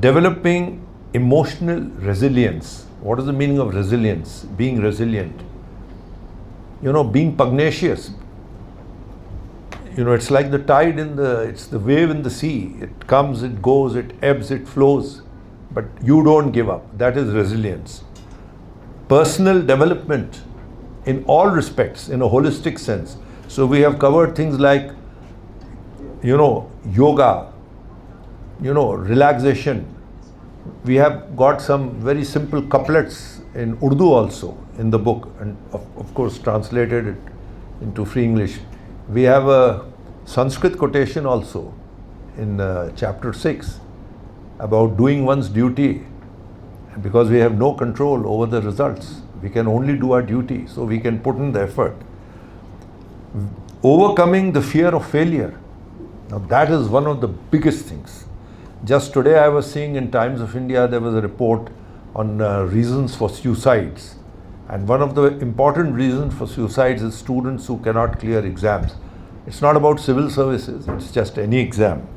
Developing emotional resilience. What is the meaning of resilience? Being resilient. Being pugnacious. It's like the tide it's the wave in the sea. It comes, it goes, it ebbs, it flows. But you don't give up. That is resilience. Personal development in all respects, in a holistic sense. So we have covered things like, yoga, relaxation. We have got some very simple couplets in Urdu also in the book, and of course translated it into free English. We have a Sanskrit quotation also in chapter 6 about doing one's duty, because we have no control over the results. We can only do our duty, so we can put in the effort. Overcoming the fear of failure. Now that is one of the biggest things. Just today I was seeing in Times of India, there was a report on reasons for suicides. And one of the important reasons for suicides is students who cannot clear exams. It's not about civil services, it's just any exam.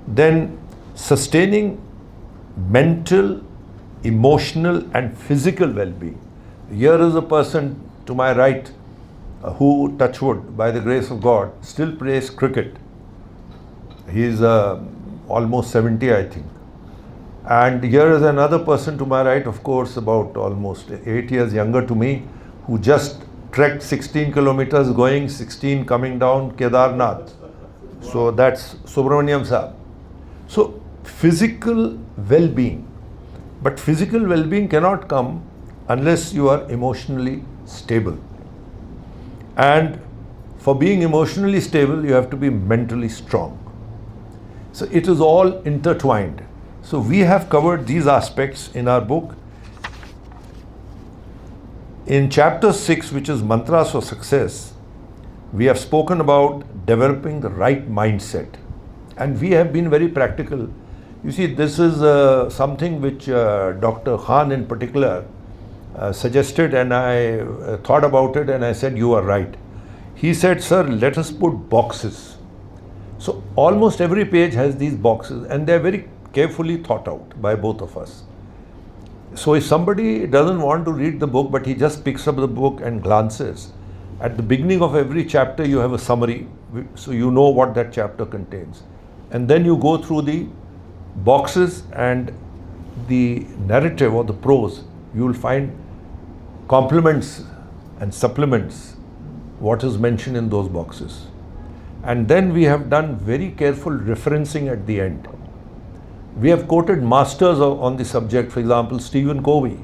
Then sustaining mental, emotional and physical well-being. Here is a person to my right who, touch wood, by the grace of God, still plays cricket. He is almost 70, I think. And here is another person to my right, of course, about almost 8 years younger to me, who just trekked 16 kilometers going, 16 coming down Kedarnath. So that's Subramaniam Sahib. So physical well-being. But physical well-being cannot come unless you are emotionally stable. And for being emotionally stable, you have to be mentally strong. So it is all intertwined. So we have covered these aspects in our book. In chapter 6, which is Mantras for Success, we have spoken about developing the right mindset. And we have been very practical. You see, this is something which Dr. Khan in particular suggested, and I thought about it and I said, you are right. He said, sir, let us put boxes. So almost every page has these boxes, and they are very carefully thought out by both of us. So if somebody doesn't want to read the book, but he just picks up the book and glances, at the beginning of every chapter you have a summary, so you know what that chapter contains. And then you go through the boxes and the narrative or the prose, you will find complements and supplements what is mentioned in those boxes. And then we have done very careful referencing at the end. We have quoted masters on the subject, for example, Stephen Covey,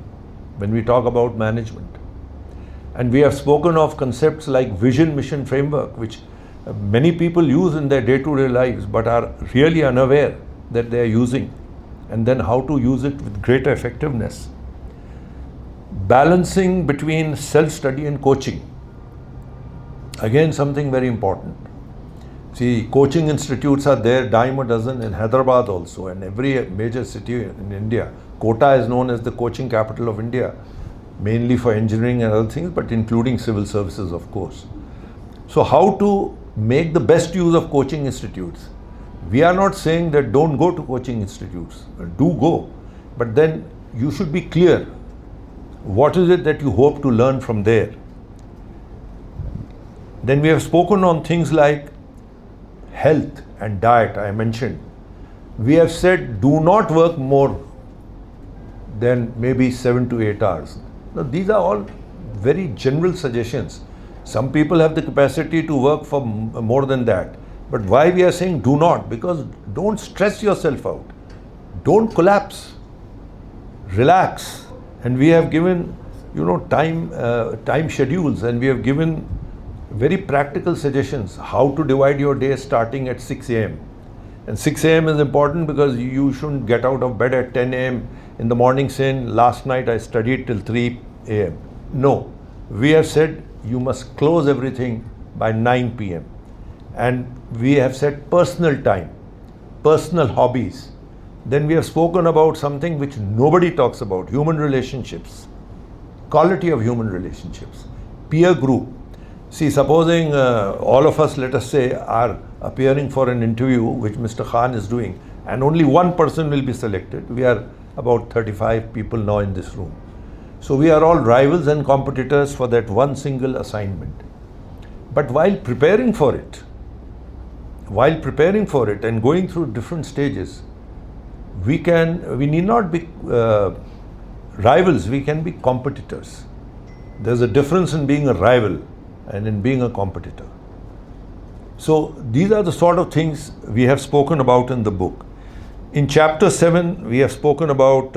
when we talk about management. And we have spoken of concepts like vision, mission, framework, which many people use in their day-to-day lives, but are really unaware that they are using, and then how to use it with greater effectiveness. Balancing between self-study and coaching. Again, something very important. See, coaching institutes are there, dime a dozen in Hyderabad also, and every major city in India. Kota is known as the coaching capital of India, mainly for engineering and other things, but including civil services, of course. So how to make the best use of coaching institutes? We are not saying that don't go to coaching institutes. Do go. But then you should be clear. What is it that you hope to learn from there? Then we have spoken on things like health and diet, I mentioned. We have said do not work more than maybe 7 to 8 hours. Now, these are all very general suggestions. Some people have the capacity to work for more than that. But why we are saying do not? Because don't stress yourself out. Don't collapse. Relax. And we have given, time schedules, and we have given very practical suggestions how to divide your day starting at 6 a.m. And 6 a.m. is important because you shouldn't get out of bed at 10 a.m. in the morning saying, last night I studied till 3 a.m. No, we have said you must close everything by 9 p.m. And we have said personal time, personal hobbies. Then we have spoken about something which nobody talks about, human relationships, quality of human relationships, peer group. See, supposing all of us, let us say, are appearing for an interview which Mr. Khan is doing, and only one person will be selected. We are about 35 people now in this room. So we are all rivals and competitors for that one single assignment. But while preparing for it and going through different stages, we need not be rivals, we can be competitors. There's a difference in being a rival and in being a competitor. So these are the sort of things we have spoken about in the book. In chapter 7, we have spoken about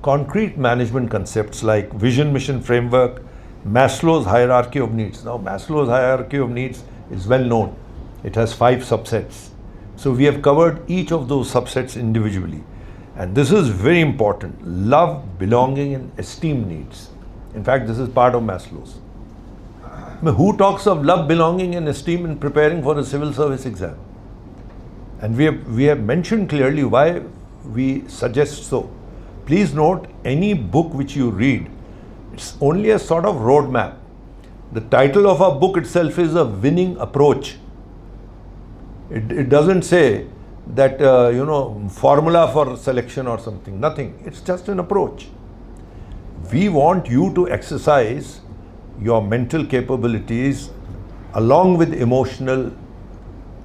concrete management concepts like vision, mission, framework, Maslow's hierarchy of needs. Now, Maslow's hierarchy of needs is well known. It has 5 subsets. So we have covered each of those subsets individually. And this is very important. Love, belonging, and esteem needs. In fact, this is part of Maslow's. Who talks of love, belonging, and esteem in preparing for a civil service exam? And we have mentioned clearly why we suggest so. Please note, any book which you read, it's only a sort of roadmap. The title of our book itself is A Winning Approach. It doesn't say that, formula for selection or something. Nothing. It's just an approach. We want you to exercise your mental capabilities along with emotional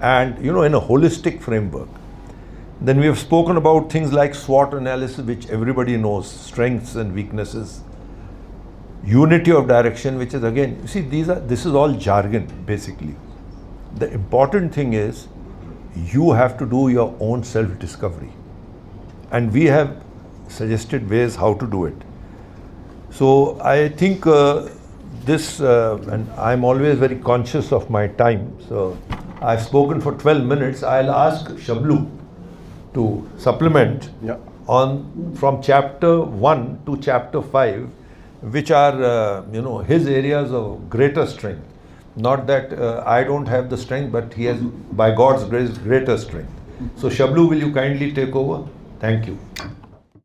and, in a holistic framework. Then we have spoken about things like SWOT analysis, which everybody knows, strengths and weaknesses. Unity of direction, which is again, you see, this is all jargon basically. The important thing is you have to do your own self-discovery. And we have suggested ways how to do it. So I think and I'm always very conscious of my time. So I've spoken for 12 minutes. I'll ask Shablu to supplement from chapter 1 to chapter 5, which are, his areas of greater strength. Not that I don't have the strength, but he has, by God's grace, greater strength. So Shablu, will you kindly take over? Thank you.